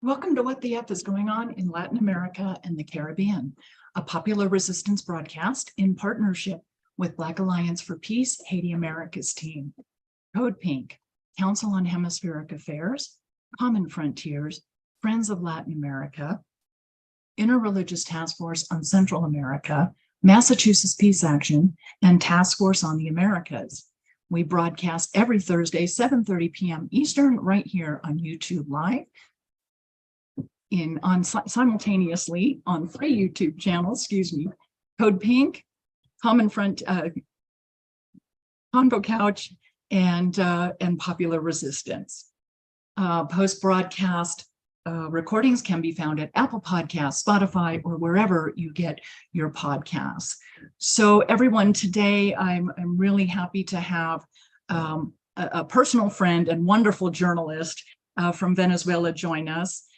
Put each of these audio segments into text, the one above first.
Welcome to What the F is Going On in Latin America and the Caribbean, a popular resistance broadcast in partnership with Black Alliance for Peace, Haiti America's team, Code Pink, Council on Hemispheric Affairs, Common Frontiers, Friends of Latin America, Interreligious Task Force on Central America, Massachusetts Peace Action, and Task Force on the Americas. We broadcast every Thursday, 7:30 p.m. Eastern, right here on YouTube Live, simultaneously on 3 YouTube channels, Code Pink, Common Front, Convo Couch, and Popular Resistance. Post-broadcast recordings can be found at Apple Podcasts, Spotify, or wherever you get your podcasts. So everyone, today I'm really happy to have a personal friend and wonderful journalist from Venezuela join us.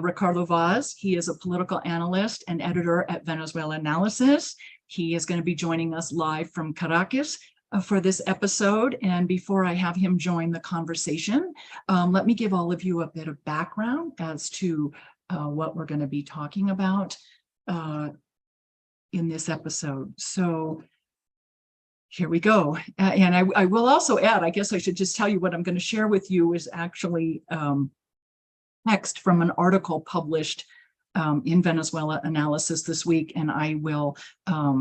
Ricardo Vaz. He is a political analyst and editor at Venezuela Analysis. He is going to be joining us live from Caracas for this episode. And before I have him join the conversation, let me give all of you a bit of background as to what we're going to be talking about in this episode. So here we go. And I will also add, I guess I should just tell you what I'm going to share with you is actually text from an article published in Venezuela Analysis this week, and I will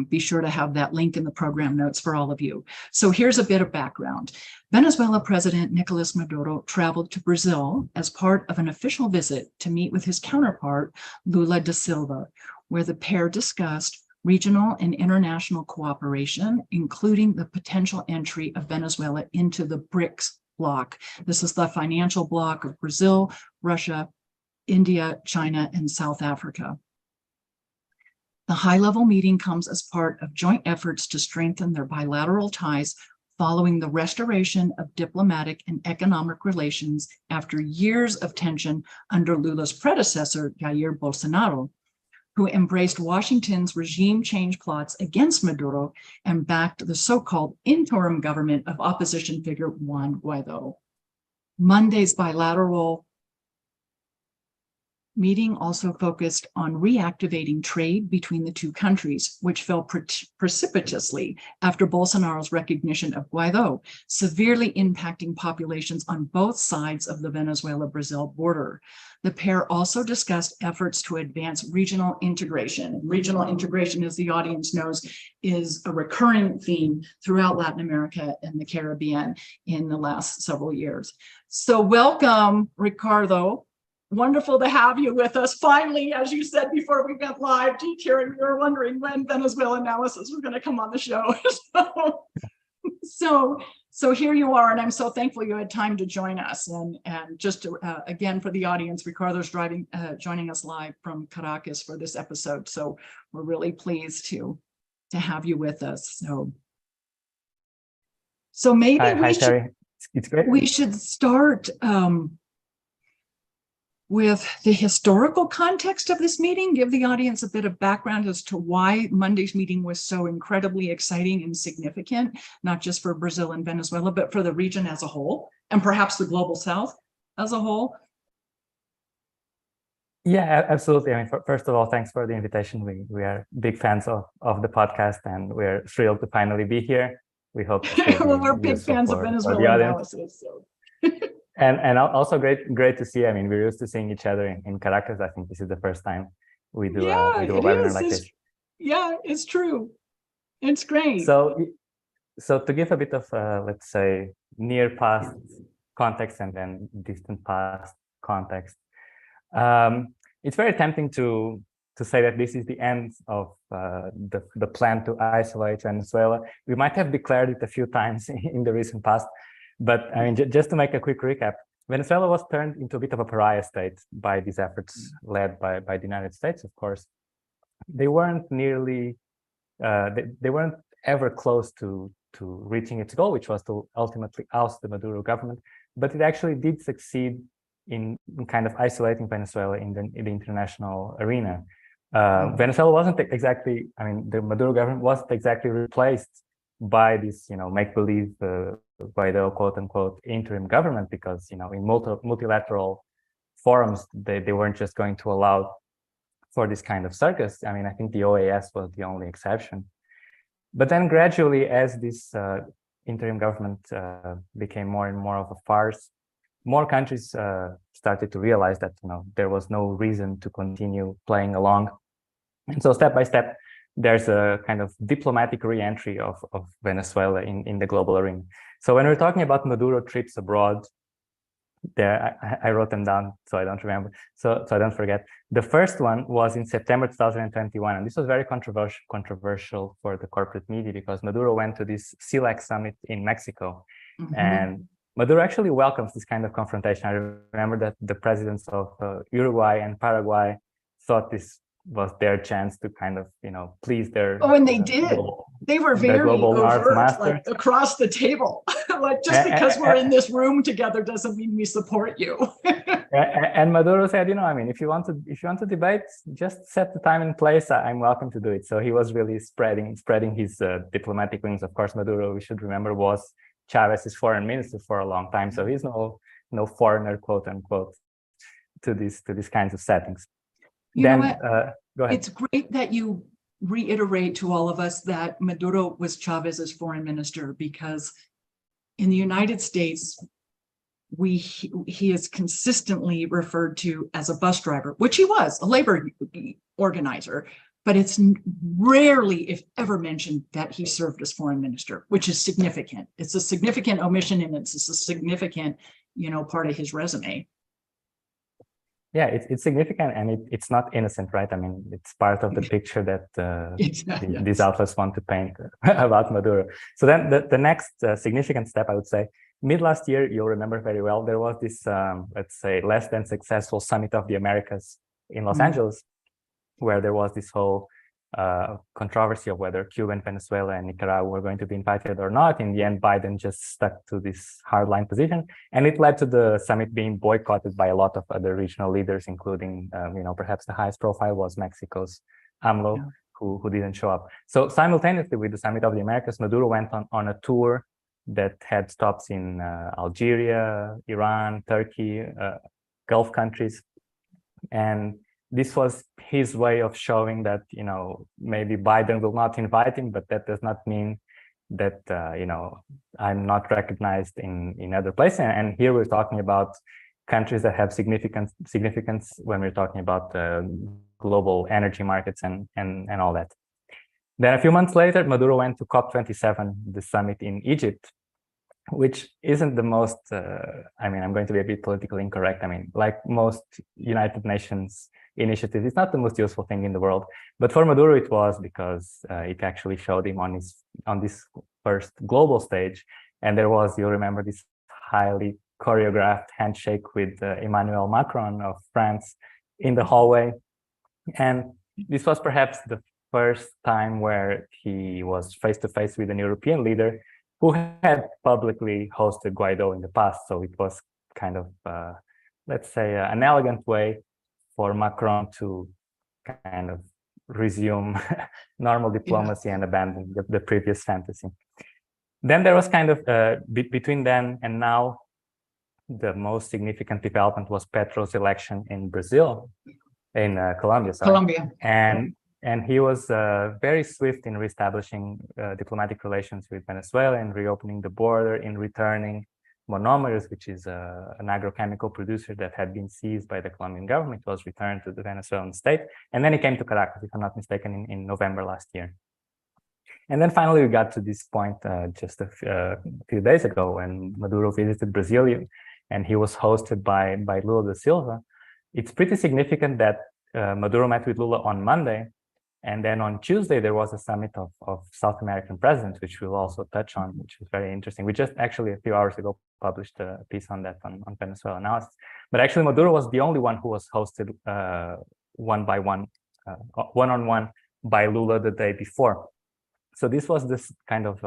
be sure to have that link in the program notes for all of you. So here's a bit of background. Venezuela President Nicolás Maduro traveled to Brazil as part of an official visit to meet with his counterpart, Lula da Silva, where the pair discussed regional and international cooperation, including the potential entry of Venezuela into the BRICS bloc. This is the financial bloc of Brazil, Russia, India, China, and South Africa. The high-level meeting comes as part of joint efforts to strengthen their bilateral ties following the restoration of diplomatic and economic relations after years of tension under Lula's predecessor, Jair Bolsonaro, who embraced Washington's regime change plots against Maduro and backed the so-called interim government of opposition figure Juan Guaidó. Monday's bilateral meeting also focused on reactivating trade between the two countries, which fell precipitously after Bolsonaro's recognition of Guaidó, severely impacting populations on both sides of the Venezuela-Brazil border. The pair also discussed efforts to advance regional integration. Regional integration, as the audience knows, is a recurring theme throughout Latin America and the Caribbean in the last several years. So welcome, Ricardo. Wonderful to have you with us. Finally, as you said before we went live, Karen, we were wondering when Venezuela Analysis was going to come on the show. So here you are, and I'm so thankful you had time to join us. And just to, again, for the audience, Ricardo's joining us live from Caracas for this episode. So we're really pleased to have you with us. So maybe we should start with the historical context of this meeting, give the audience a bit of background as to why Monday's meeting was so incredibly exciting and significant, not just for Brazil and Venezuela, but for the region as a whole, and perhaps the global South as a whole. Yeah, absolutely. I mean, first of all, thanks for the invitation. We are big fans of the podcast, and we're thrilled to finally be here. We hope well, we're big fans of Venezuela Analysis. So. And also great to see. I mean, we're used to seeing each other in Caracas. I think this is the first time we do a webinar like this. Yeah, it's true. It's great. So to give a bit of let's say near past context and then distant past context, it's very tempting to say that this is the end of the plan to isolate Venezuela. We might have declared it a few times in the recent past. But I mean, just to make a quick recap, Venezuela was turned into a bit of a pariah state by these efforts led by the United States, of course. They weren't nearly, they weren't ever close to reaching its goal, which was to ultimately oust the Maduro government. But it actually did succeed in kind of isolating Venezuela in the international arena. Venezuela wasn't exactly, I mean, the Maduro government wasn't exactly replaced by this, make-believe Guaidó, quote-unquote, interim government, because, in multilateral forums, they weren't just going to allow for this kind of circus. I mean, I think the OAS was the only exception. But then gradually, as this interim government became more and more of a farce, more countries started to realize that there was no reason to continue playing along. And so step by step, there's a kind of diplomatic re-entry of Venezuela in the global arena. So when we're talking about Maduro trips abroad, there I wrote them down so I don't remember, so I don't forget. The first one was in September 2021, and this was very controversial for the corporate media because Maduro went to this CELAC summit in Mexico, and Maduro actually welcomes this kind of confrontation. I remember that the presidents of Uruguay and Paraguay thought this was their chance to kind of, please their and they did. They were very overt, like across the table. Like just because we're in this room together doesn't mean we support you. And Maduro said, I mean, if you want to debate, just set the time and place. I'm welcome to do it. So he was really spreading his diplomatic wings. Of course, Maduro, we should remember, was Chavez's foreign minister for a long time. So he's no foreigner, quote unquote, to these kinds of settings. Go ahead. It's great that you reiterate to all of us that Maduro was Chavez's foreign minister, because in the United States, he is consistently referred to as a bus driver, which he was, a labor organizer, but it's rarely, if ever, mentioned that he served as foreign minister, which is significant. It's a significant omission, and it's a significant, part of his resume. Yeah, it's significant, and it's not innocent, right? I mean, it's part of the picture that these outlets want to paint about Maduro. So then the next significant step, I would say, mid last year, you'll remember very well, there was this, let's say, less than successful Summit of the Americas in Los Angeles, where there was this whole controversy of whether Cuba and Venezuela and Nicaragua were going to be invited or not. In the end, Biden just stuck to this hardline position, and it led to the summit being boycotted by a lot of other regional leaders, including, perhaps the highest profile was Mexico's AMLO, who didn't show up. So simultaneously with the Summit of the Americas, Maduro went on a tour that had stops in Algeria, Iran, Turkey, Gulf countries, and this was his way of showing that, maybe Biden will not invite him, but that does not mean that, I'm not recognized in other places. And here we're talking about countries that have significance when we're talking about global energy markets and all that. Then a few months later, Maduro went to COP27, the summit in Egypt, which isn't the most, I'm going to be a bit politically incorrect. I mean, like most United Nations initiatives, it's not the most useful thing in the world. But for Maduro, it was, because it actually showed him on this first global stage. And there was, you'll remember, this highly choreographed handshake with Emmanuel Macron of France in the hallway. And this was perhaps the first time where he was face-to-face with an European leader who had publicly hosted Guaidó in the past. So it was kind of, let's say, an elegant way for Macron to kind of resume normal diplomacy and abandon the previous fantasy. Then there was kind of, between then and now, the most significant development was Petro's election in Brazil, in Colombia. Sorry. Colombia. And he was very swift in reestablishing diplomatic relations with Venezuela, and reopening the border, in returning monomers, which is an agrochemical producer that had been seized by the Colombian government. It was returned to the Venezuelan state. And then he came to Caracas, if I'm not mistaken, in November last year. And then finally, we got to this point just a few days ago, when Maduro visited Brazil, and he was hosted by Lula da Silva. It's pretty significant that Maduro met with Lula on Monday, and then on Tuesday, there was a summit of South American presidents, which we'll also touch on, which is very interesting. We just actually a few hours ago published a piece on that on Venezuela analysis. But actually, Maduro was the only one who was hosted one-on-one by Lula the day before. So this was this kind of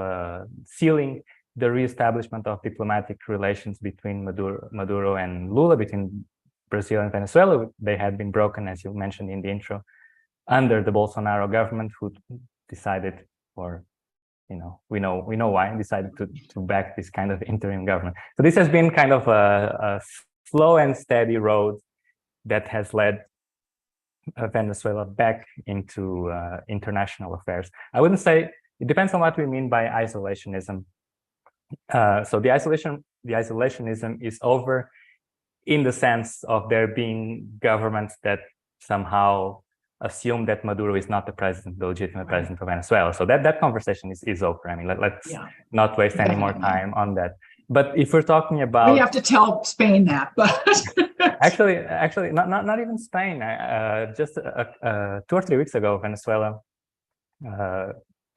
sealing the reestablishment of diplomatic relations between Maduro and Lula, between Brazil and Venezuela. They had been broken, as you mentioned in the intro, under the Bolsonaro government, who decided, or we know why, decided to back this kind of interim government. So this has been kind of a slow and steady road that has led Venezuela back into international affairs. I wouldn't say, it depends on what we mean by isolationism. So the isolationism is over in the sense of there being governments that somehow assume that Maduro is not the president, the legitimate president of Venezuela. So that conversation is over. I mean, let's not waste any more time on that. But if we're talking about, we have to tell Spain that, but actually, not even Spain. Just 2 or 3 weeks ago, Venezuela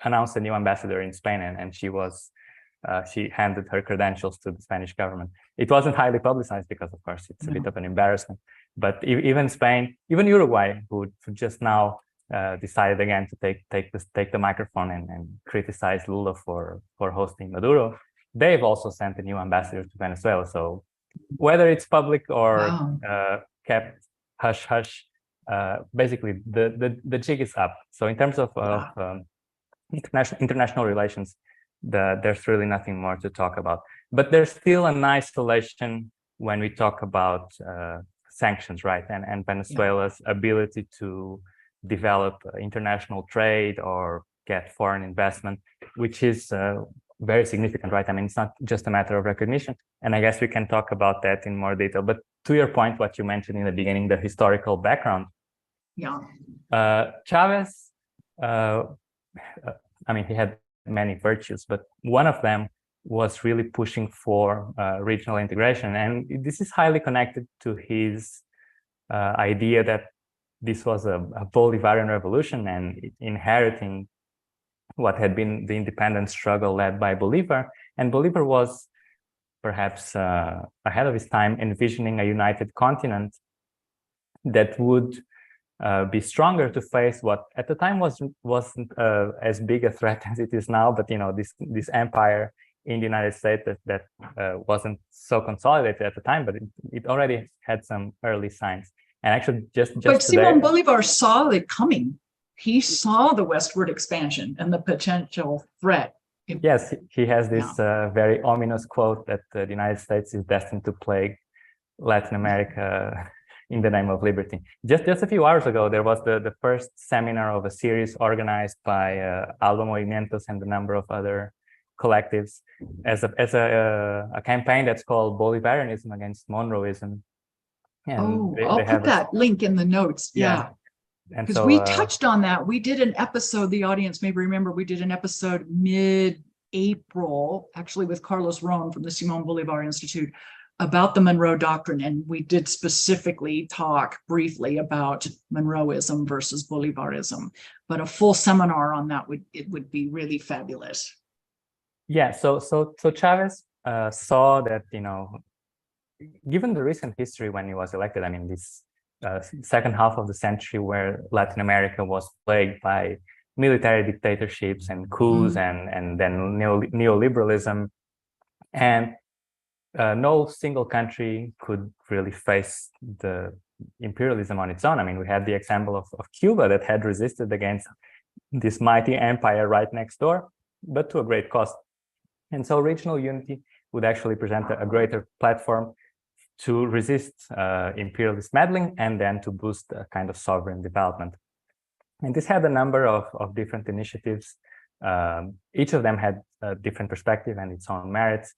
announced a new ambassador in Spain, and she handed her credentials to the Spanish government. It wasn't highly publicized because, of course, it's a bit of an embarrassment. But even Spain, even Uruguay, who just now decided again to take the microphone and criticize Lula for hosting Maduro, they've also sent a new ambassador to Venezuela. So whether it's public or kept hush hush, basically the jig is up. So in terms of international relations, there's really nothing more to talk about. But there's still an isolation when we talk about sanctions, right? And Venezuela's ability to develop international trade or get foreign investment, which is very significant, right? I mean, it's not just a matter of recognition. And I guess we can talk about that in more detail. But to your point, what you mentioned in the beginning, the historical background. Chavez, I mean, he had many virtues, but one of them was really pushing for regional integration. And this is highly connected to his idea that this was a Bolivarian revolution and inheriting what had been the independence struggle led by Bolivar. And Bolivar was perhaps ahead of his time, envisioning a united continent that would be stronger to face what at the time wasn't as big a threat as it is now, but this empire in the United States that wasn't so consolidated at the time, but it already had some early signs. And actually just but today, Simon Bolivar saw it coming. He saw the westward expansion and the potential threat. Yes, he has this very ominous quote that the United States is destined to plague Latin America in the name of liberty. Just a few hours ago, there was the first seminar of a series organized by Alba Movimientos and a number of other collectives as a campaign that's called Bolivarianism against Monroeism. And I'll put that link in the notes. Because we touched on that. We did an episode, the audience may remember, we did an episode mid-April, actually with Carlos Ron from the Simón Bolívar Institute, about the Monroe Doctrine. And we did specifically talk briefly about Monroeism versus Bolivarism. But a full seminar on that would be really fabulous. Yeah, so Chavez saw that, given the recent history when he was elected, I mean, this second half of the century where Latin America was plagued by military dictatorships and coups and then neoliberalism, and no single country could really face the imperialism on its own. I mean, we had the example of Cuba that had resisted against this mighty empire right next door, but to a great cost. And so regional unity would actually present a greater platform to resist imperialist meddling and then to boost a kind of sovereign development. And this had a number of different initiatives. Each of them had a different perspective and its own merits.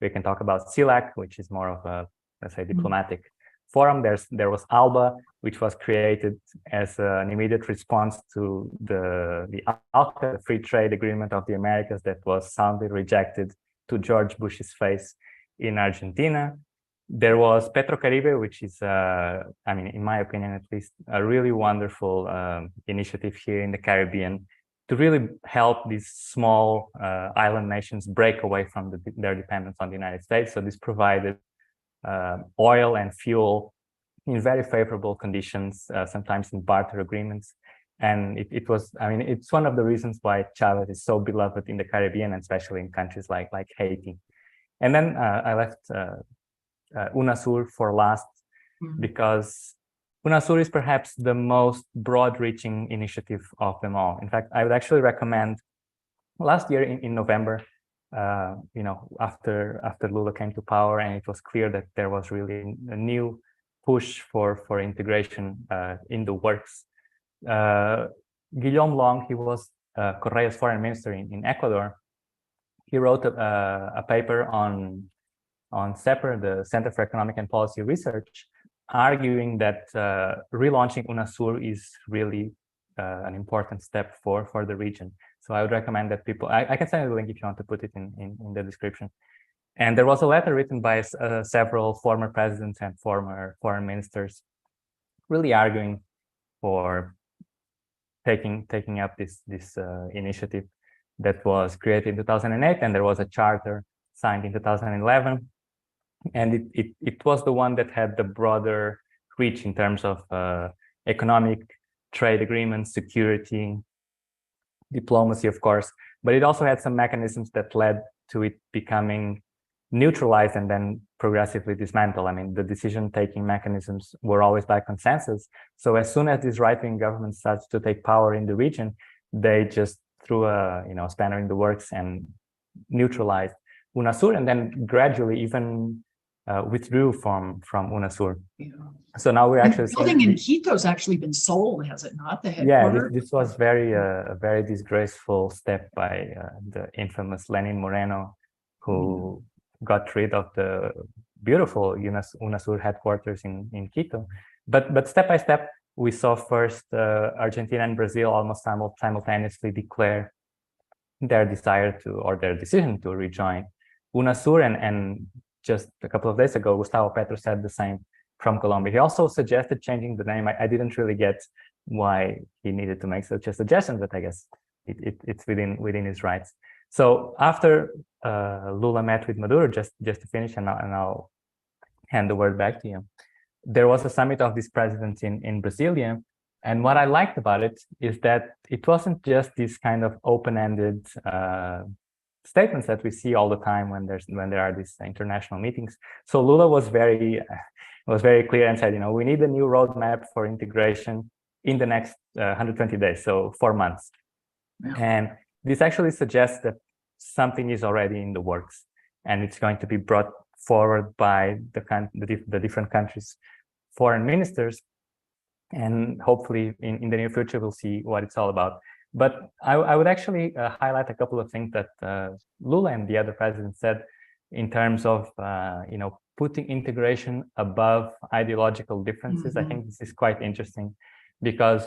We can talk about CELAC, which is more of a, let's say, diplomatic forum. There was ALBA, which was created as an immediate response to the ALCA, the Free Trade Agreement of the Americas, that was soundly rejected to George Bush's face in Argentina. There was Petrocaribe, which is, I mean, in my opinion, at least, a really wonderful initiative here in the Caribbean to really help these small island nations break away from their dependence on the United States. So this provided oil and fuel in very favorable conditions, sometimes in barter agreements. And it was, I mean, it's one of the reasons why Chavez is so beloved in the Caribbean, and especially in countries like Haiti. And then I left UNASUR for last, because UNASUR is perhaps the most broad-reaching initiative of them all. In fact, I would actually recommend, last year in November, after Lula came to power, and it was clear that there was really a new push for integration in the works. Guillaume Long, he was Correa's foreign minister in Ecuador. He wrote a paper on CEPR, the Center for Economic and Policy Research, arguing that relaunching UNASUR is really an important step for the region. So I would recommend that people, I can send you the link if you want to put it in the description. And there was a letter written by several former presidents and former foreign ministers, really arguing for taking up this initiative that was created in 2008, and there was a charter signed in 2011. And it was the one that had the broader reach in terms of economic, trade agreements, security, diplomacy, of course, but it also had some mechanisms that led to it becoming neutralized and then progressively dismantled. I mean, the decision-taking mechanisms were always by consensus. So as soon as this right-wing government starts to take power in the region, they just threw a spanner in the works and neutralized UNASUR, and then gradually even withdrew from UNASUR. Yeah. So now we're actually the building in Quito's actually been sold, has it not? The headquarters. Yeah, this was a very disgraceful step by the infamous Lenin Moreno, who got rid of the beautiful UNASUR headquarters in Quito. But step by step, we saw first Argentina and Brazil almost simultaneously declare their desire to, or their decision to rejoin UNASUR, and just a couple of days ago, Gustavo Petro said the same from Colombia. He also suggested changing the name. I didn't really get why he needed to make such a suggestion, but I guess it's within his rights. So after Lula met with Maduro, just to finish, and I'll hand the word back to you, there was a summit of these presidents in Brasilia. And what I liked about it is that it wasn't just this kind of open-ended statements that we see all the time when there are these international meetings. So Lula was very clear and said, we need a new roadmap for integration in the next 120 days, so 4 months. Yeah. And this actually suggests that something is already in the works, and it's going to be brought forward by the different countries' foreign ministers. And hopefully in the near future, we'll see what it's all about. But I would actually highlight a couple of things that Lula and the other presidents said in terms of, putting integration above ideological differences. Mm-hmm. I think this is quite interesting because,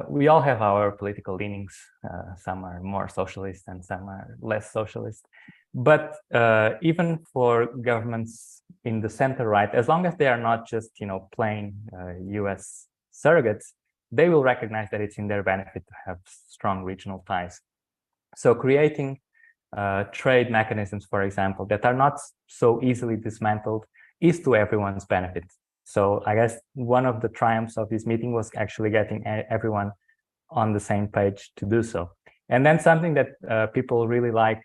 we all have our political leanings. Some are more socialist and some are less socialist. But even for governments in the center right, as long as they are not just, plain US surrogates, they will recognize that it's in their benefit to have strong regional ties. So creating trade mechanisms, for example, that are not so easily dismantled is to everyone's benefit. So I guess one of the triumphs of this meeting was actually getting everyone on the same page to do so. And then something that people really like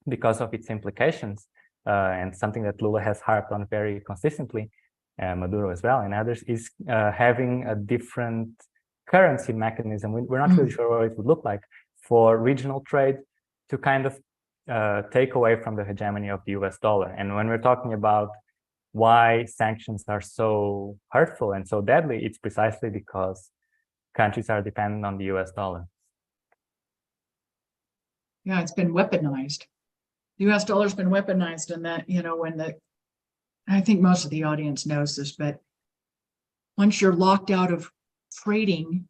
because of its implications, and something that Lula has harped on very consistently, Maduro as well, and others, is having a different currency mechanism. We're not really sure what it would look like for regional trade to kind of take away from the hegemony of the US dollar. And when we're talking about why sanctions are so hurtful and so deadly, it's precisely because countries are dependent on the US dollar. Yeah, it's been weaponized. The US dollar's been weaponized, and that, I think most of the audience knows this, but once you're locked out of trading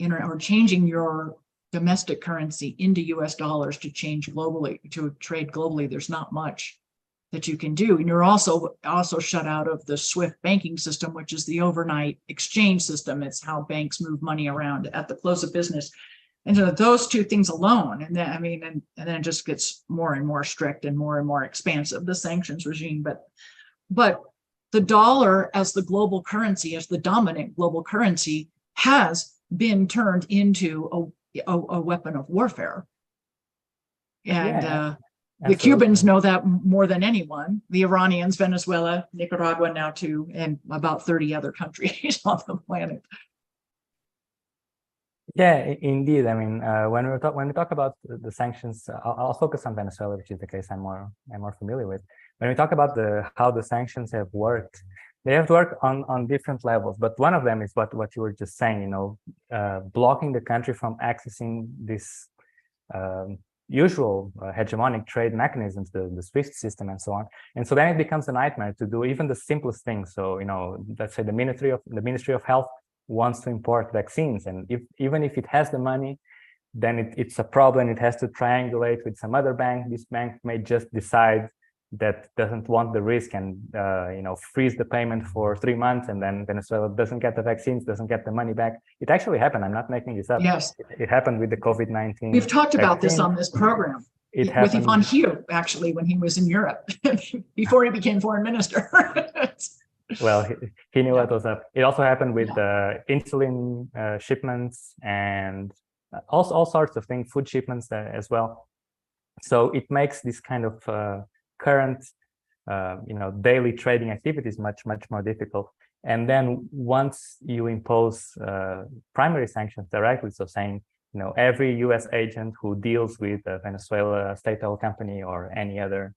or changing your domestic currency into US dollars to change globally, to trade globally, there's not much that you can do. And you're also shut out of the SWIFT banking system, which is the overnight exchange system. It's how banks move money around at the close of business. And so those two things alone, and then and then it just gets more and more strict and more expansive, the sanctions regime. But the dollar as the global currency, as the dominant global currency, has been turned into a weapon of warfare. And the Cubans know that more than anyone. The Iranians, Venezuela, Nicaragua now too, and about 30 other countries on the planet. Yeah, indeed. When we talk about the sanctions, I'll focus on Venezuela, which is the case I'm more familiar with. When we talk about how the sanctions have worked, They have to work on different levels, but one of them is what you were just saying, you know, blocking the country from accessing this usual hegemonic trade mechanisms, the SWIFT system and so on. And so then it becomes a nightmare to do even the simplest things. So, you know, let's say the Ministry of Health wants to import vaccines, and even if it has the money, then it's a problem. It has to triangulate with some other bank. This bank may just decide that doesn't want the risk and you know, freeze the payment for 3 months, and then Venezuela doesn't get the vaccines, doesn't get the money back. It actually happened. I'm not making this up. Yes. It happened with the COVID-19. We've talked about this vaccine. on this program. It with happened. Ivan Hugh, actually, when he was in Europe, before he became foreign minister. Well, he knew what was up. It also happened with insulin shipments and all sorts of things, food shipments as well. So it makes this kind of current, you know, daily trading activities much more difficult. And then once you impose primary sanctions directly, so saying, you know, every U.S. agent who deals with a Venezuela state oil company or any other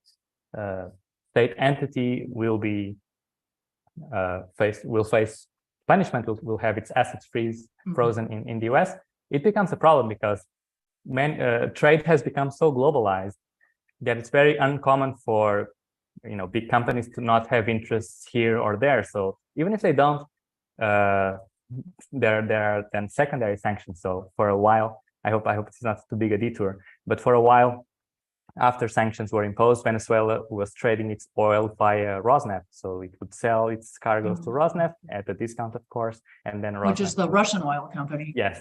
state entity will be face punishment, will have its assets frozen in the U.S. It becomes a problem because trade has become so globalized that it's very uncommon for, you know, big companies to not have interests here or there. So even if they don't, there are then secondary sanctions. So for a while, I hope it's not too big a detour, but for a while, after sanctions were imposed, Venezuela was trading its oil via Rosneft. So it would sell its cargoes to Rosneft at a discount, of course, and then Rosneft, which is the Russian oil company. Yes,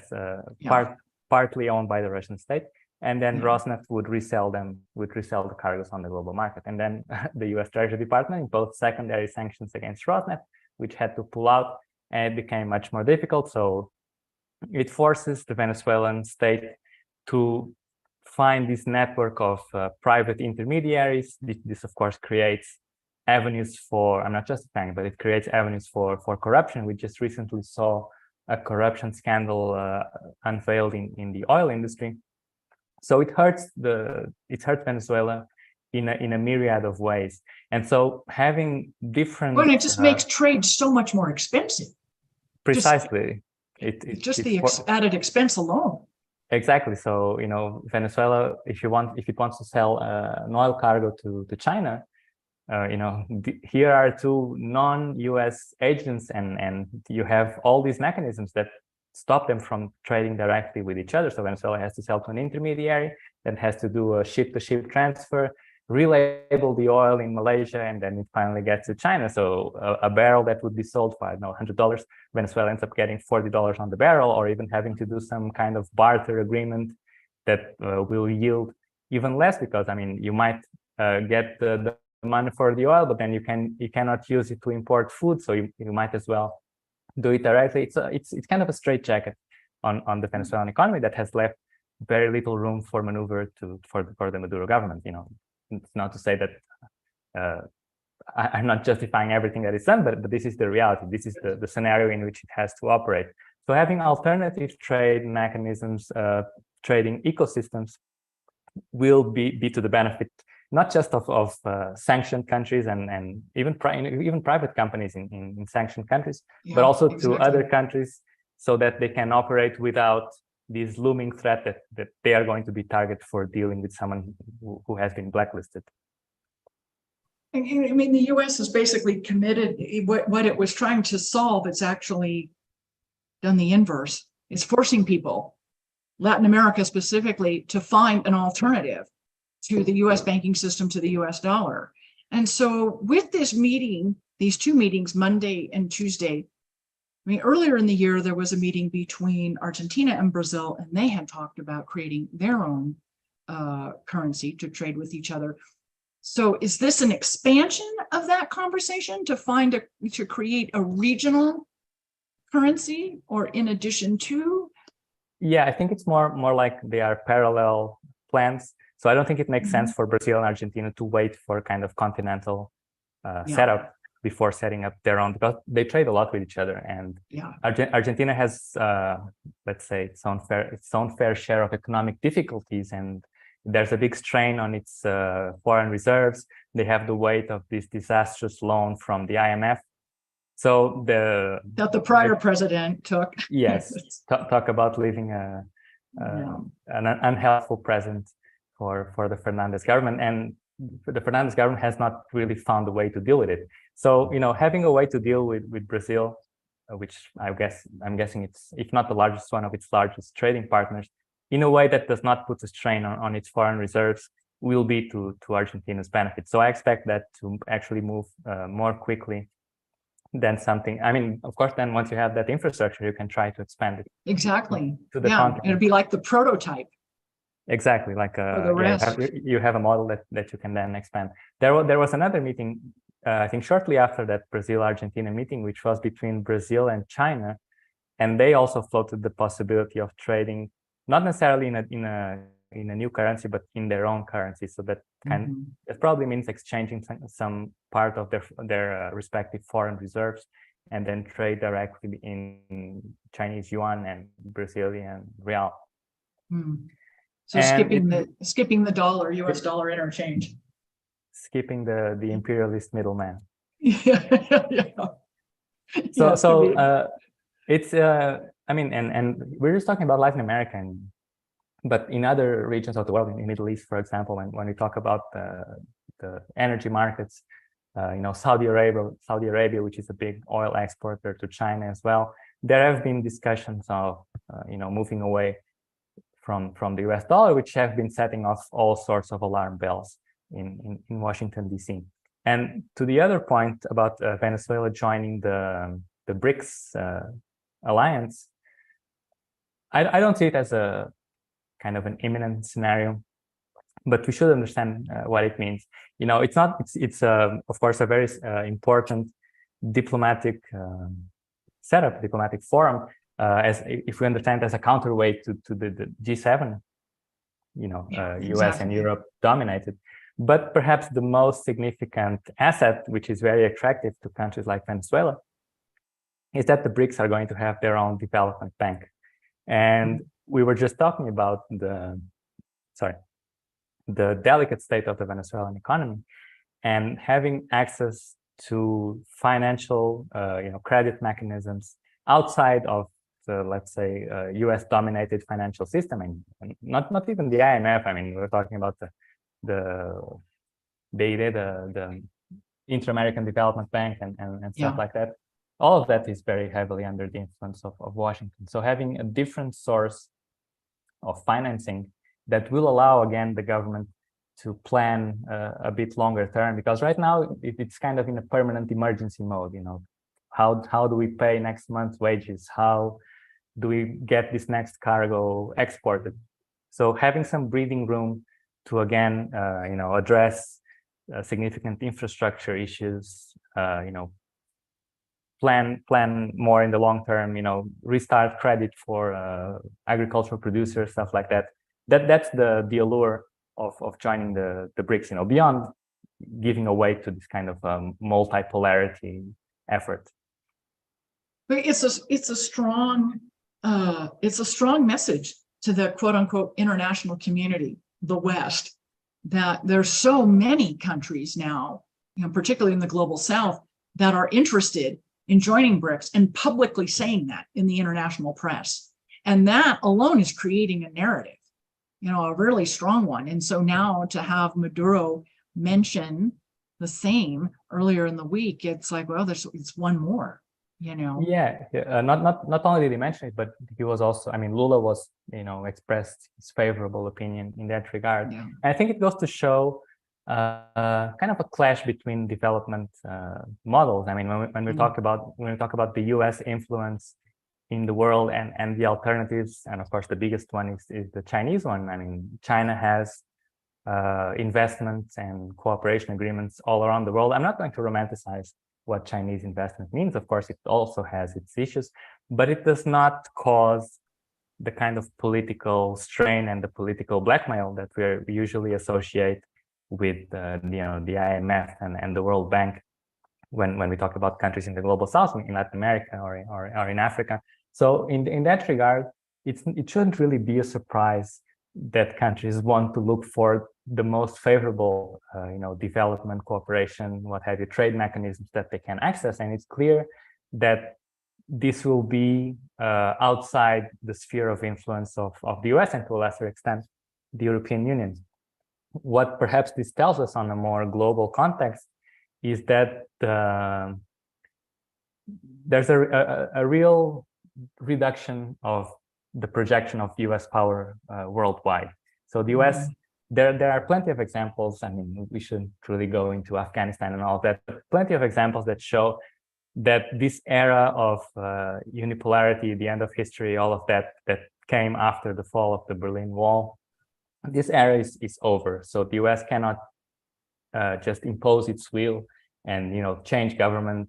partly owned by the Russian state. And then Rosneft would resell the cargoes on the global market. And then the US Treasury Department imposed secondary sanctions against Rosneft, which had to pull out, and it became much more difficult. So it forces the Venezuelan state to find this network of private intermediaries. This, of course, creates avenues for, I'm not justifying, but it creates avenues for corruption. We just recently saw a corruption scandal unveiled in the oil industry. So it hurts Venezuela in a myriad of ways. And so having different... Well, it just makes trade so much more expensive. Precisely. Just the added expense alone. Exactly. So, you know, Venezuela, if it wants to sell an oil cargo to China, you know, here are two non-US agents, and you have all these mechanisms that stop them from trading directly with each other. So Venezuela has to sell to an intermediary, then has to do a ship-to-ship transfer, relabel the oil in Malaysia, and then it finally gets to China. So a barrel that would be sold for, I don't know, $100, Venezuela ends up getting $40 on the barrel, or even having to do some kind of barter agreement that will yield even less, because, I mean, you might get the money for the oil, but then you cannot use it to import food, so you might as well do it directly. It's kind of a straitjacket on the Venezuelan economy that has left very little room for maneuver for the Maduro government. You know, it's not to say that I'm not justifying everything that is done, but this is the reality. This is the scenario in which it has to operate. So having alternative trade mechanisms, trading ecosystems, will be to the benefit not just of sanctioned countries and even private companies in sanctioned countries, but also to other countries, so that they can operate without this looming threat that they are going to be targeted for dealing with someone who has been blacklisted. I mean, the US has basically committed what it was trying to solve. It's actually done the inverse. It's forcing people, Latin America specifically, to find an alternative to the US banking system, to the US dollar. And so with this meeting, these two meetings, Monday and Tuesday, I mean, earlier in the year, there was a meeting between Argentina and Brazil, and they had talked about creating their own currency to trade with each other. So is this an expansion of that conversation to create a regional currency, or in addition to? Yeah, I think it's more like they are parallel plans. So I don't think it makes sense for Brazil and Argentina to wait for kind of continental setup before setting up their own, because they trade a lot with each other. And Argentina has, let's say, its own fair share of economic difficulties, and there's a big strain on its foreign reserves. They have the weight of this disastrous loan from the IMF So that the prior president took. Yes, talk about leaving an unhelpful present for the Fernandez government, and the Fernandez government has not really found a way to deal with it. So, having a way to deal with Brazil, which I'm guessing it's, if not the largest, one of its largest trading partners, in a way that does not put a strain on its foreign reserves, will be to Argentina's benefit. So I expect that to actually move more quickly than something. I mean, of course, then once you have that infrastructure, you can try to expand it. Exactly. To the continent. It'd be like the prototype. Exactly, like the rest. you have a model that you can then expand. There was another meeting, I think shortly after that Brazil-Argentina meeting, which was between Brazil and China, and they also floated the possibility of trading, not necessarily in a new currency, but in their own currency. So that it probably means exchanging some part of their respective foreign reserves, and then trade directly in Chinese yuan and Brazilian real. So skipping the dollar, US dollar interchange. Skipping the imperialist middleman. So it's I mean, and we're just talking about Latin America, but in other regions of the world, in the Middle East, for example, when we talk about the energy markets, Saudi Arabia, which is a big oil exporter to China as well, there have been discussions of moving away from the US dollar, which have been setting off all sorts of alarm bells in Washington, D.C. And to the other point about Venezuela joining the BRICS alliance, I don't see it as a kind of an imminent scenario, but we should understand what it means. It's of course a very important diplomatic setup, diplomatic forum, as if we understand as a counterweight to the G7, US and Europe dominated. But perhaps the most significant asset, which is very attractive to countries like Venezuela, is that the BRICS are going to have their own development bank. And we were just talking about the delicate state of the Venezuelan economy, and having access to financial, credit mechanisms outside of the, let's say, US-dominated financial system, and not even the IMF. I mean, we're talking about the Inter-American Development Bank and stuff like that. All of that is very heavily under the influence of Washington. So having a different source of financing that will allow, again, the government to plan a bit longer term, because right now it's kind of in a permanent emergency mode. How do we pay next month's wages? How do we get this next cargo exported? So having some breathing room to, again, address significant infrastructure issues, plan more in the long term, restart credit for agricultural producers, stuff like that. That's the allure of joining the BRICS, beyond giving away to this kind of multipolarity effort. But it's a strong message to the quote unquote international community, the West, that there's so many countries now, particularly in the global South, that are interested in joining BRICS and publicly saying that in the international press. And that alone is creating a narrative, a really strong one. And so now to have Maduro mention the same earlier in the week, it's like, well, it's one more, Not only did he mention it, but he was also, Lula was, expressed his favorable opinion in that regard. And I think it goes to show kind of a clash between development models. When we talk about the US influence in the world and the alternatives, and of course the biggest one is the Chinese one. China has investments and cooperation agreements all around the world. I'm not going to romanticize what Chinese investment means. Of course, it also has its issues, but it does not cause the kind of political strain and the political blackmail that we usually associate with the IMF and the World Bank when we talk about countries in the global South, in Latin America or in Africa. So in that regard, it shouldn't really be a surprise that countries want to look for the most favorable, development, cooperation, what have you, trade mechanisms that they can access. And it's clear that this will be outside the sphere of influence of the US and to a lesser extent, the European Union. What perhaps this tells us on a more global context is that there's a real reduction of the projection of US power worldwide. So the US, there are plenty of examples. I mean, we shouldn't really go into Afghanistan and all of that, but plenty of examples that show that this era of unipolarity, the end of history, all of that came after the fall of the Berlin Wall, this era is over. So the US cannot just impose its will and change government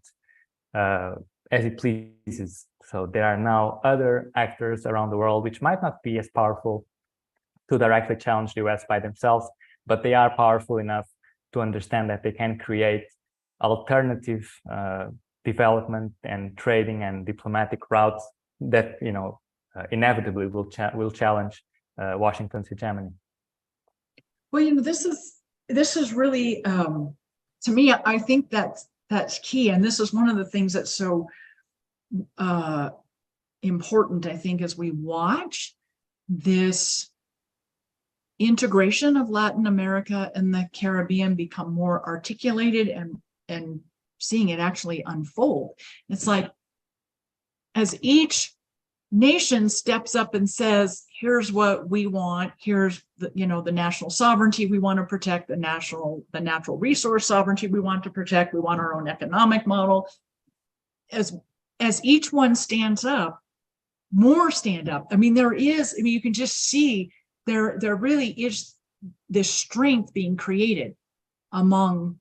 as it pleases. So there are now other actors around the world which might not be as powerful to directly challenge the US by themselves, but they are powerful enough to understand that they can create alternative development and trading and diplomatic routes that inevitably will challenge Washington's hegemony. Well, this is really to me, I think that's key, and this is one of the things that's so important, I think, as we watch this integration of Latin America and the Caribbean become more articulated and seeing it actually unfold. It's like as each nation steps up and says, here's what we want, here's the national sovereignty we want to protect, the natural resource sovereignty we want to protect, we want our own economic model. As each one stands up, more stand up. I mean, you can just see there really is this strength being created among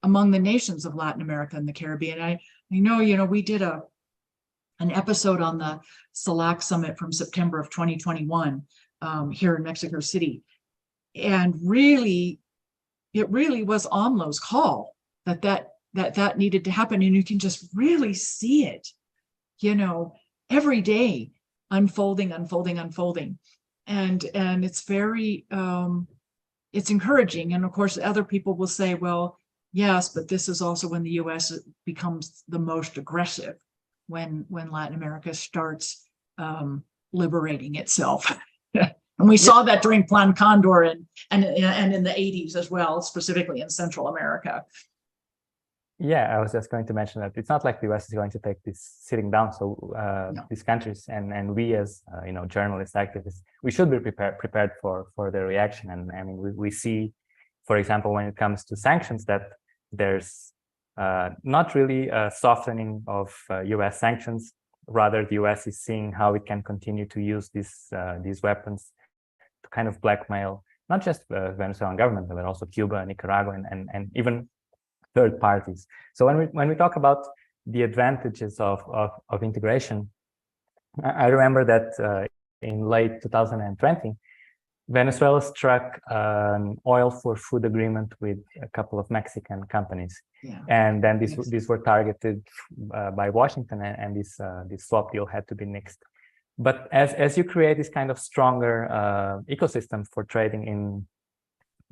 the nations of Latin America and the Caribbean. I know, we did an episode on the CELAC summit from September of 2021 here in Mexico City. And really, it really was AMLO's call that needed to happen. And you can just really see it, every day unfolding. And it's very, it's encouraging. And of course, other people will say, well, yes, but this is also when the US becomes the most aggressive, when Latin America starts liberating itself. And we saw that during Plan Condor and in the 80s as well, specifically in Central America. Yeah, I was just going to mention that it's not like the US is going to take this sitting down. So No. these countries and we as journalists, activists, we should be prepared for their reaction. And I mean, we see, for example, when it comes to sanctions, that there's not really a softening of US sanctions. Rather, the US is seeing how it can continue to use these weapons to kind of blackmail not just the Venezuelan government, but also Cuba, Nicaragua, and even third parties. So when we talk about the advantages of integration, I remember that in late 2020, Venezuela struck an oil for food agreement with a couple of Mexican companies. Yeah. And then these were targeted by Washington, and this swap deal had to be nixed. But as you create this kind of stronger ecosystem for trading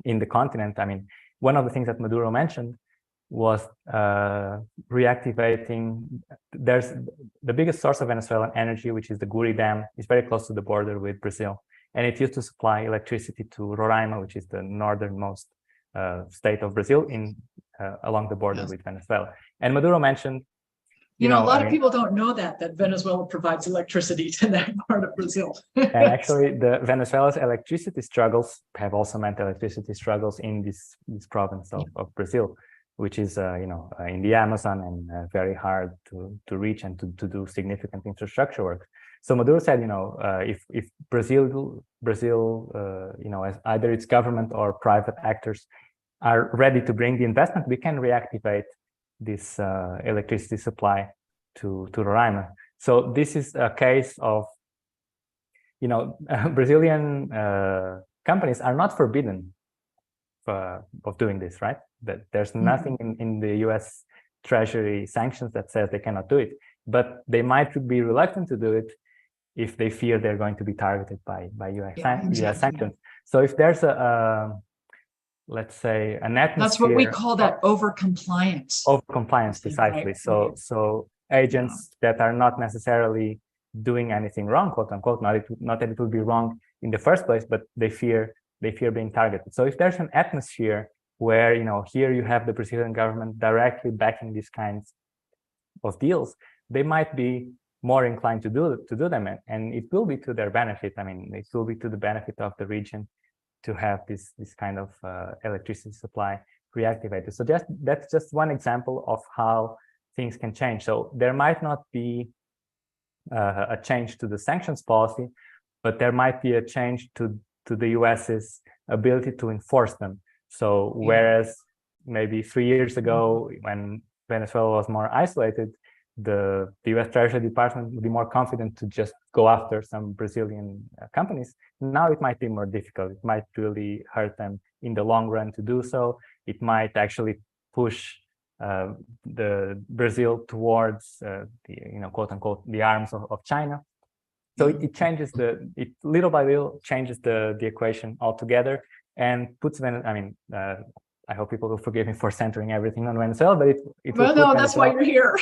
in the continent, I mean, one of the things that Maduro mentioned was reactivating. There's the biggest source of Venezuelan energy, which is the Guri Dam, is very close to the border with Brazil. And it used to supply electricity to Roraima, which is the northernmost state of Brazil along the border with Venezuela. And Maduro mentioned, a lot of people don't know that Venezuela provides electricity to that part of Brazil. And actually, Venezuela's electricity struggles have also meant electricity struggles in this province of Brazil, which is in the Amazon and very hard to reach and to do significant infrastructure work. So Maduro said, if Brazil, as either its government or private actors are ready to bring the investment, we can reactivate this electricity supply to Roraima. So this is a case of, Brazilian companies are not forbidden of doing this, right? That there's nothing in the US Treasury sanctions that says they cannot do it, but they might be reluctant to do it if they fear they're going to be targeted by US sanctions. So if there's let's say an atmosphere, that's what we call that over compliance. precisely. Right. So agents that are not necessarily doing anything wrong, quote unquote. Not that it would be wrong in the first place, but they fear being targeted. So if there's an atmosphere where, here you have the Brazilian government directly backing these kinds of deals, they might be more inclined to do them, and it will be to their benefit. I mean, it will be to the benefit of the region to have this kind of electricity supply reactivated. So that's just one example of how things can change. So there might not be a change to the sanctions policy, but there might be a change to the US's ability to enforce them. So whereas maybe 3 years ago, when Venezuela was more isolated, the US Treasury Department would be more confident to just go after some Brazilian companies. Now it might be more difficult. It might really hurt them in the long run to do so. It might actually push the Brazil towards the quote unquote the arms of China. So it changes little by little changes the equation altogether and puts I hope people will forgive me for centering everything on Venezuela, but well, no, that's why you're here.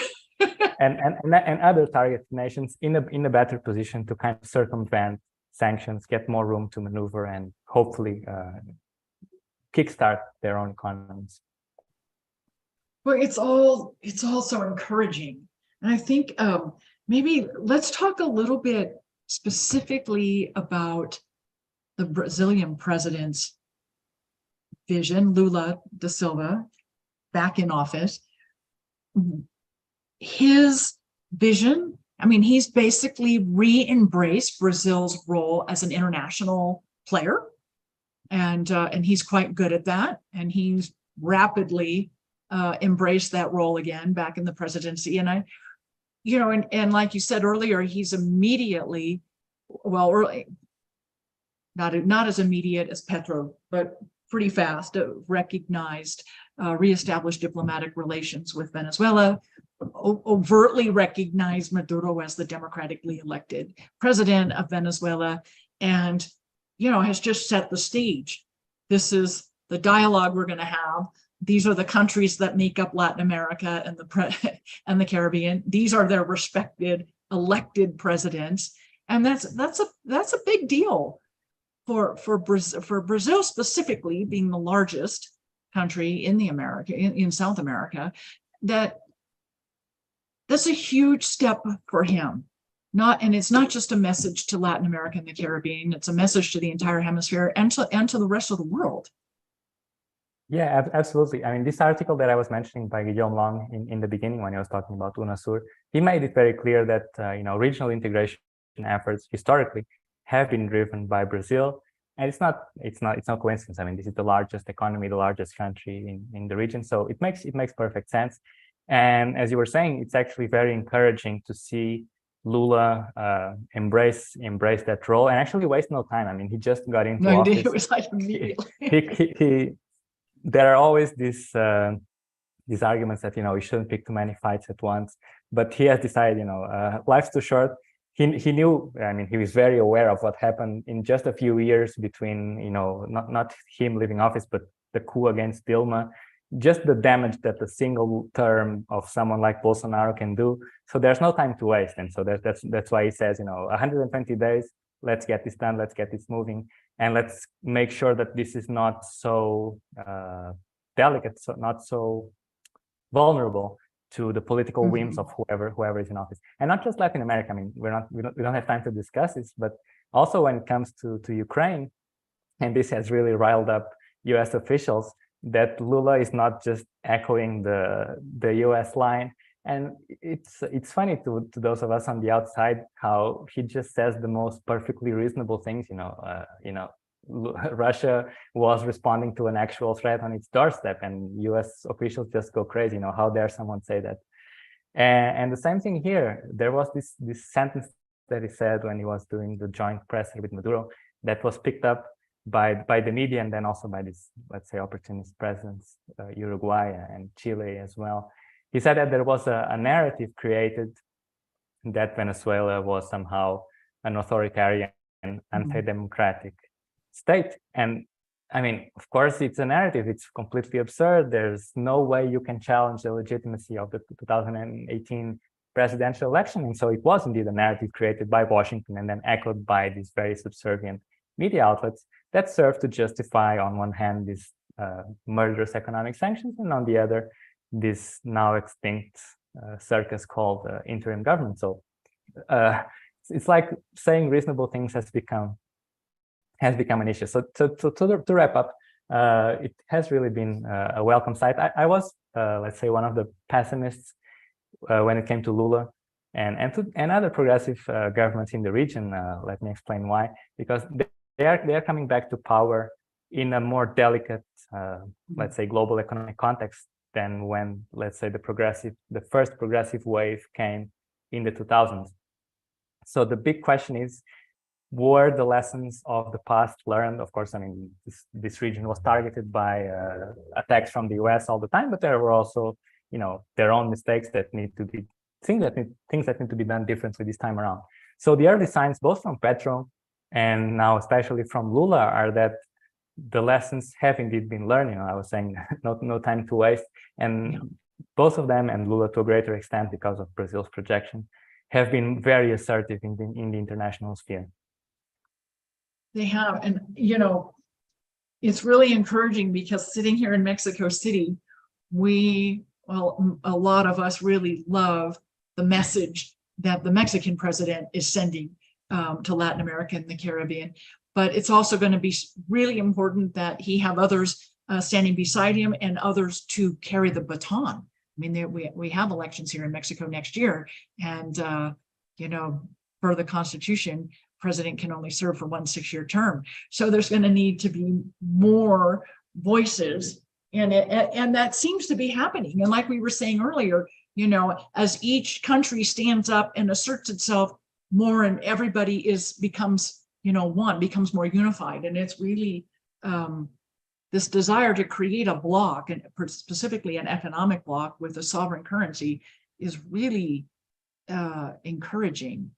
and other target nations in a better position to kind of circumvent sanctions, get more room to maneuver, and hopefully kickstart their own economies. Well, it's all so encouraging, and I think maybe let's talk a little bit specifically about the Brazilian president's vision, Lula da Silva, back in office. His vision, I mean, he's basically re-embraced Brazil's role as an international player, and he's quite good at that, and he's rapidly embraced that role again back in the presidency. And and like you said earlier, he's immediately, not as immediate as Petro, but pretty fast, recognized, reestablished diplomatic relations with Venezuela, overtly recognized Maduro as the democratically elected president of Venezuela, and has just set the stage. This is the dialogue we're going to have. These are the countries that make up Latin America and the Caribbean. These are their respected elected presidents, and that's a big deal for Brazil specifically, being the largest country in in South America. That's a huge step for him. And it's not just a message to Latin America and the Caribbean. It's a message to the entire hemisphere and to the rest of the world. Yeah, absolutely. I mean, this article that I was mentioning by Guillaume Long in the beginning, when I was talking about UNASUR, he made it very clear that regional integration efforts historically have been driven by Brazil, and it's no coincidence. I mean, this is the largest economy, the largest country in the region, so it makes perfect sense. And as you were saying, it's actually very encouraging to see Lula embrace that role and actually waste no time. I mean, he just got into office. It was like immediately. There are always these arguments that you shouldn't pick too many fights at once, but he has decided life's too short. He knew. I mean, he was very aware of what happened in just a few years between not him leaving office, but the coup against Dilma, just the damage that a single term of someone like Bolsonaro can do. So there's no time to waste, and so that's why he says 120 days. Let's get this done. Let's get this moving. And let's make sure that this is not so delicate, so not so vulnerable to the political whims of whoever is in office, and not just Latin America. I mean, we don't have time to discuss this, but also when it comes to Ukraine, and this has really riled up U.S. officials, that Lula is not just echoing the U.S. line. And it's funny to those of us on the outside how he just says the most perfectly reasonable things. Russia was responding to an actual threat on its doorstep, and U.S. officials just go crazy. How dare someone say that? And the same thing here. There was this sentence that he said when he was doing the joint presser with Maduro that was picked up by the media, and then also by this, let's say, opportunist presidents, Uruguay and Chile as well. He said that there was a narrative created that Venezuela was somehow an authoritarian, anti-democratic state. And I mean, of course, it's a narrative. It's completely absurd. There's no way you can challenge the legitimacy of the 2018 presidential election. And so it was indeed a narrative created by Washington and then echoed by these very subservient media outlets that served to justify, on one hand, these murderous economic sanctions, and on the other, this now extinct circus called interim government. So it's like saying reasonable things has become an issue. So to wrap up, it has really been a welcome sight. I was, let's say, one of the pessimists when it came to Lula and other progressive governments in the region. Let me explain why. Because they are coming back to power in a more delicate, let's say, global economic context than when, let's say, the first progressive wave came in the 2000s. So the big question is, were the lessons of the past learned? Of course, I mean, this region was targeted by attacks from the US all the time, but there were also, their own mistakes that need to be, things that need to be done differently this time around. So the early signs, both from Petro and now especially from Lula, are that the lessons have indeed been learned. I was saying no time to waste. And both of them, and Lula to a greater extent because of Brazil's projection, have been very assertive in the international sphere. They have. And, it's really encouraging because sitting here in Mexico City, a lot of us really love the message that the Mexican president is sending to Latin America and the Caribbean. But it's also going to be really important that he have others standing beside him and others to carry the baton. I mean, we have elections here in Mexico next year, and per the Constitution, president can only serve for 1 6-year term. So there's going to need to be more voices, and that seems to be happening. And like we were saying earlier, as each country stands up and asserts itself more, and everybody becomes more unified, and it's really this desire to create a bloc, and specifically an economic bloc with a sovereign currency, is really encouraging,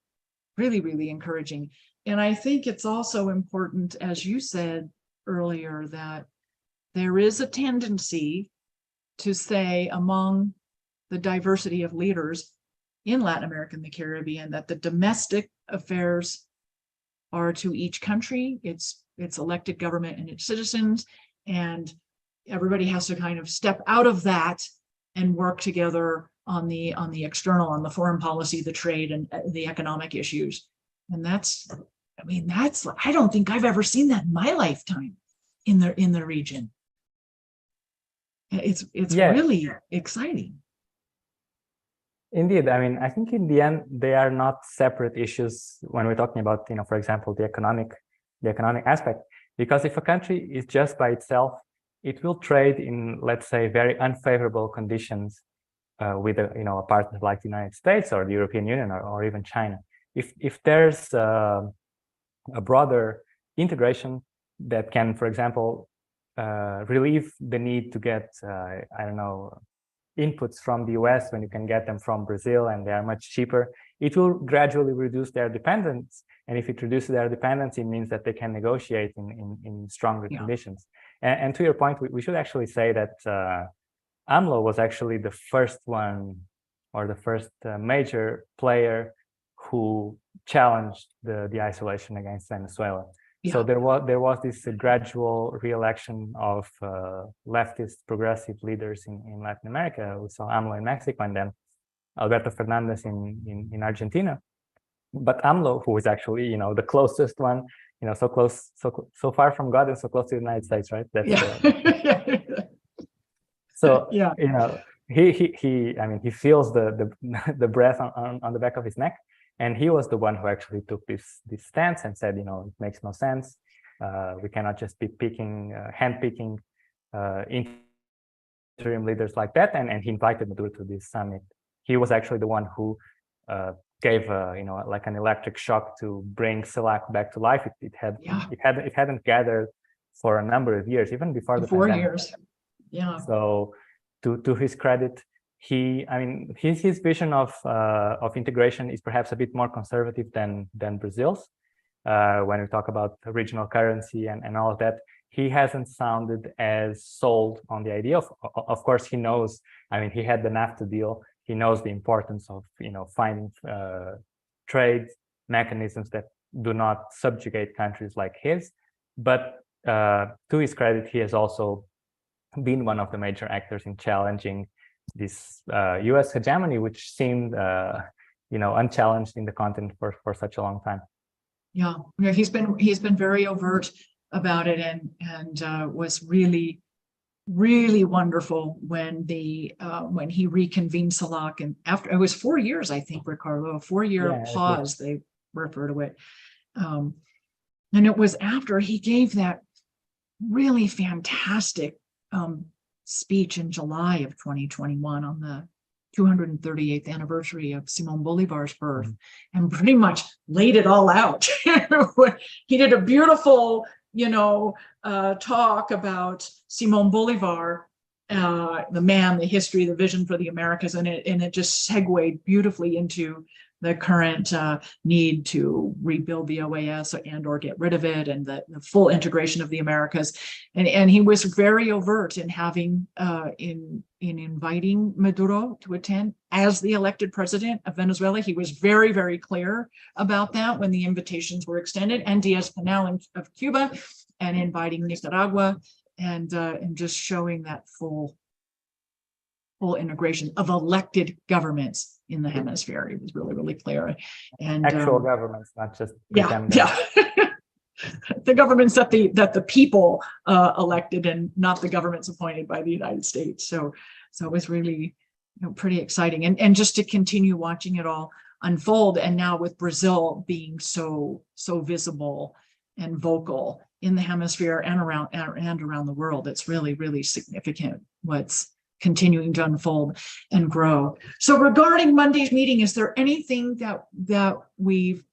really encouraging. And I think it's also important, as you said earlier, that there is a tendency to say among the diversity of leaders in Latin America and the Caribbean that the domestic affairs are to each country, its elected government and its citizens, and everybody has to kind of step out of that and work together on the external, on the foreign policy, the trade, and the economic issues. And I don't think I've ever seen that in my lifetime in the region. It's really exciting. Indeed. I mean, I think in the end, they are not separate issues when we're talking about, for example, the economic aspect. Because if a country is just by itself, it will trade in, let's say, very unfavorable conditions with a partner like the United States or the European Union or even China. If there's a broader integration that can, for example, relieve the need to get, inputs from the US when you can get them from Brazil and they are much cheaper, it will gradually reduce their dependence. And if it reduces their dependence, it means that they can negotiate in stronger conditions. And to your point, we should actually say that AMLO was actually the first one, or the first major player who challenged the isolation against Venezuela. So there was this gradual re-election of leftist progressive leaders in Latin America. We saw AMLO in Mexico and then Alberto Fernandez in Argentina. But AMLO, who is actually the closest one, so far from God and so close to the United States, right? So he feels the breath on the back of his neck. And he was the one who actually took this stance and said, it makes no sense. We cannot just be handpicking interim leaders like that. And he invited Maduro to this summit. He was actually the one who gave like an electric shock to bring CELAC back to life. It hadn't gathered for a number of years, even before the pandemic. 4 years. Yeah. So to his credit, his vision of integration is perhaps a bit more conservative than Brazil's. When we talk about regional currency and all of that, he hasn't sounded as sold on the idea. Of course, he knows. He had the NAFTA deal. he knows the importance of finding trade mechanisms that do not subjugate countries like his. But to his credit, he has also been one of the major actors in challenging this U.S. hegemony, which seemed unchallenged in the continent for such a long time. Yeah, he's been very overt about it, and was really wonderful when he reconvened CELAC, and after it was 4 years, I think, Ricardo, a 4-year pause, they refer to it. And it was after he gave that really fantastic speech in July of 2021 on the 238th anniversary of Simón Bolívar's birth, and pretty much laid it all out. He did a beautiful, talk about Simón Bolívar, the man, the history, the vision for the Americas, and it just segued beautifully into the current need to rebuild the OAS or get rid of it, and the full integration of the Americas. And he was very overt in having in inviting Maduro to attend as the elected president of Venezuela. He was very, very clear about that when the invitations were extended, and Diaz-Canel of Cuba, and inviting Nicaragua, and just showing that full integration of elected governments in the hemisphere. It was really, really clear. And actual governments, not just pretending. The governments that the people elected, and not the governments appointed by the United States. So it was really pretty exciting, and just to continue watching it all unfold. And now with Brazil being so visible and vocal in the hemisphere and around the world, it's really, really significant what's continuing to unfold and grow. So regarding Monday's meeting, is there anything that we've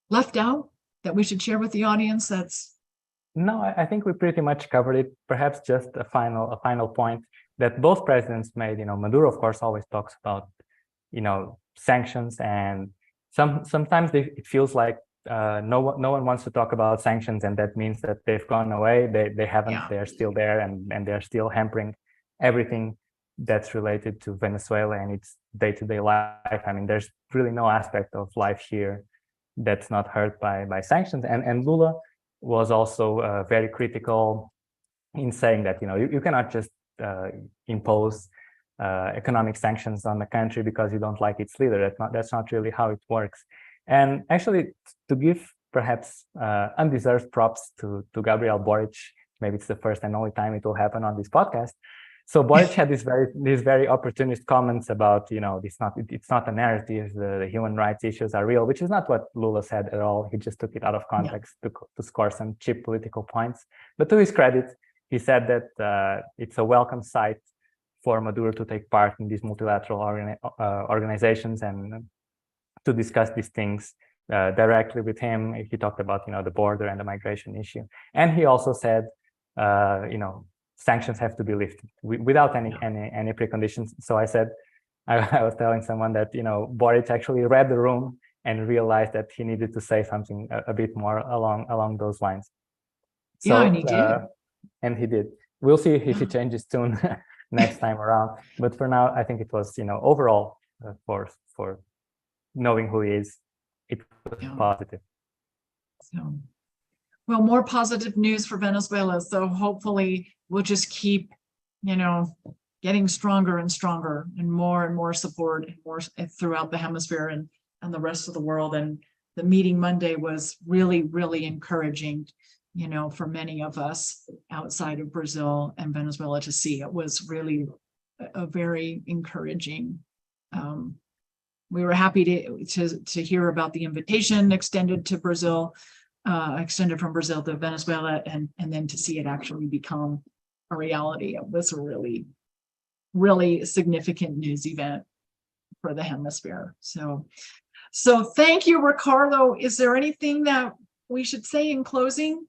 left out that we should share with the audience? No, I think we pretty much covered it. Perhaps just a final point that both presidents made. Maduro, of course, always talks about sanctions, and sometimes it feels like no one wants to talk about sanctions, and that means that they've gone away. They haven't. Yeah. They're still there, and they're still hampering everything that's related to Venezuela and its day-to-day life. I mean, there's really no aspect of life here that's not hurt by sanctions. And Lula was also very critical in saying that you cannot just impose economic sanctions on the country because you don't like its leader. That's not really how it works. And actually, to give perhaps undeserved props to Gabriel Boric, maybe it's the first and only time it will happen on this podcast. So Boric had these very opportunist comments about it's not a narrative, the human rights issues are real, which is not what Lula said at all. He just took it out of context to score some cheap political points. But to his credit, he said that it's a welcome sight for Maduro to take part in these multilateral organizations and to discuss these things directly with him. He talked about the border and the migration issue, and he also said sanctions have to be lifted without any preconditions. So I said, I was telling someone that Boric actually read the room and realized that he needed to say something a bit more along those lines. So, yeah, and he did. And he did. We'll see if he changes tune next time around. But for now, I think it was overall for knowing who he is, it was positive. So, well, more positive news for Venezuela. So hopefully we'll just keep, getting stronger and stronger, and more support, and more throughout the hemisphere and the rest of the world. And the meeting Monday was really, really encouraging, for many of us outside of Brazil and Venezuela to see. It was really a very encouraging. We were happy to hear about the invitation extended to Brazil. Extended from Brazil to Venezuela, and then to see it actually become a reality. It was a really, really significant news event for the hemisphere. So thank you, Ricardo. Is there anything that we should say in closing?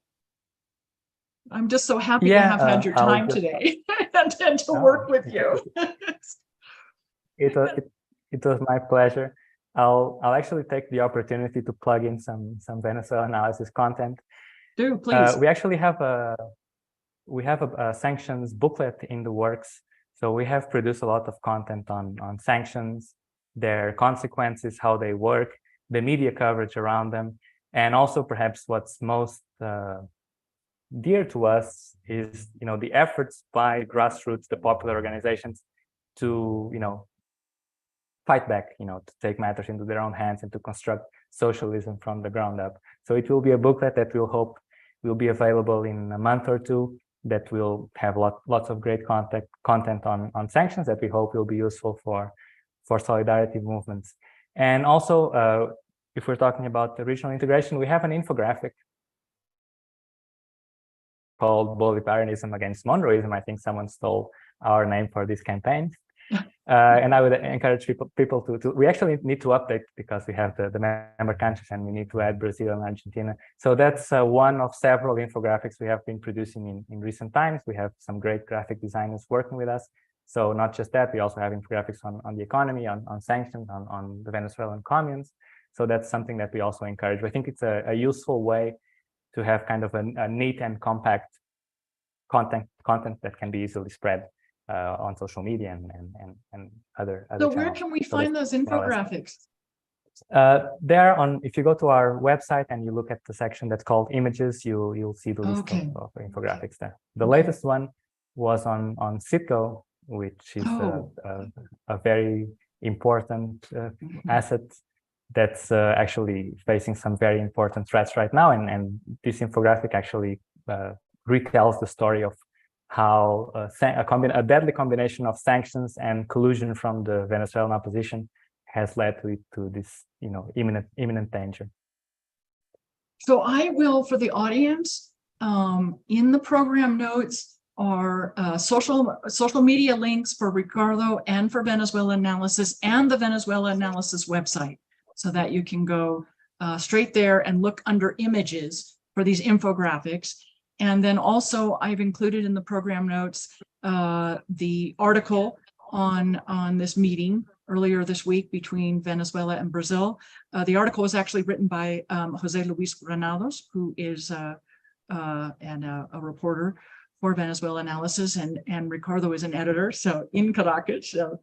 I'm just so happy to have had your time today and to work with you. It was my pleasure. I'll actually take the opportunity to plug in some Venezuela analysis content. Do please. We actually have a sanctions booklet in the works. So we have produced a lot of content on sanctions, their consequences, how they work, the media coverage around them, and also perhaps what's most dear to us is, the efforts by grassroots, the popular organizations, to fight back, to take matters into their own hands and to construct socialism from the ground up. So it will be a booklet that we'll hope will be available in a month or two, that will have lots of great content on sanctions that we hope will be useful for solidarity movements. And also, if we're talking about the regional integration, we have an infographic called Bolivarianism against Monroeism. I think someone stole our name for this campaign. And I would encourage people to, we actually need to update because we have the member countries and we need to add Brazil and Argentina. So that's one of several infographics we have been producing in recent times. We have some great graphic designers working with us. So not just that, we also have infographics on the economy, on sanctions, on the Venezuelan communes. So that's something that we also encourage. I think it's a useful way to have kind of a neat and compact content that can be easily spread on social media and other So channels. where can we find those infographics? There on, if you go to our website and you look at the section that's called images, you'll see the list of infographics there. The latest one was on Citgo, which is a very important asset that's actually facing some very important threats right now. And this infographic actually retells the story of how a deadly combination of sanctions and collusion from the Venezuelan opposition has led to this, imminent danger. So I will, for the audience, in the program notes are social media links for Ricardo and for Venezuela Analysis and the Venezuela Analysis website, so that you can go straight there and look under images for these infographics. And then also I've included in the program notes the article on this meeting earlier this week between Venezuela and Brazil. The article was actually written by Jose Luis Granados, who is a reporter for Venezuela Analysis, and Ricardo is an editor, so in Caracas. So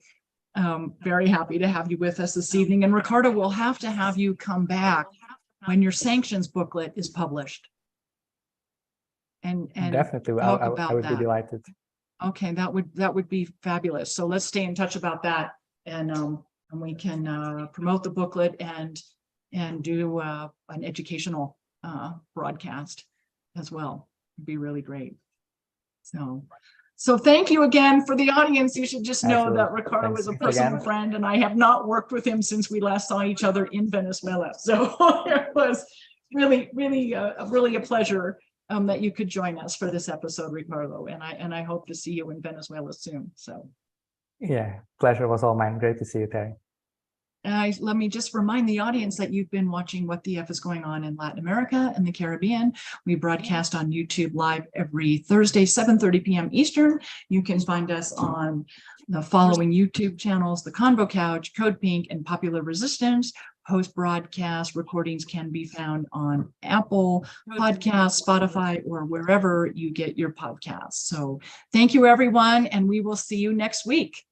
very happy to have you with us this evening. And Ricardo, we'll have to have you come back when your sanctions booklet is published. And definitely, I would be delighted. Okay, that would be fabulous. So let's stay in touch about that, and we can promote the booklet and do an educational broadcast as well. It'd be really great. So thank you again. For the audience, you should just know that Ricardo is a personal friend, and I have not worked with him since we last saw each other in Venezuela. So it was really a pleasure that you could join us for this episode, Ricardo, and I hope to see you in Venezuela soon. So yeah, pleasure was all mine. Great to see you, Terry. Let me just remind the audience that you've been watching What the F is Going On in Latin America and the Caribbean. We broadcast on YouTube live every Thursday, 7:30 p.m. Eastern. You can find us on the following YouTube channels: The Convo Couch, Code Pink, and Popular Resistance. Post-broadcast recordings can be found on Apple Podcasts, Spotify, or wherever you get your podcasts. So thank you, everyone, and we will see you next week.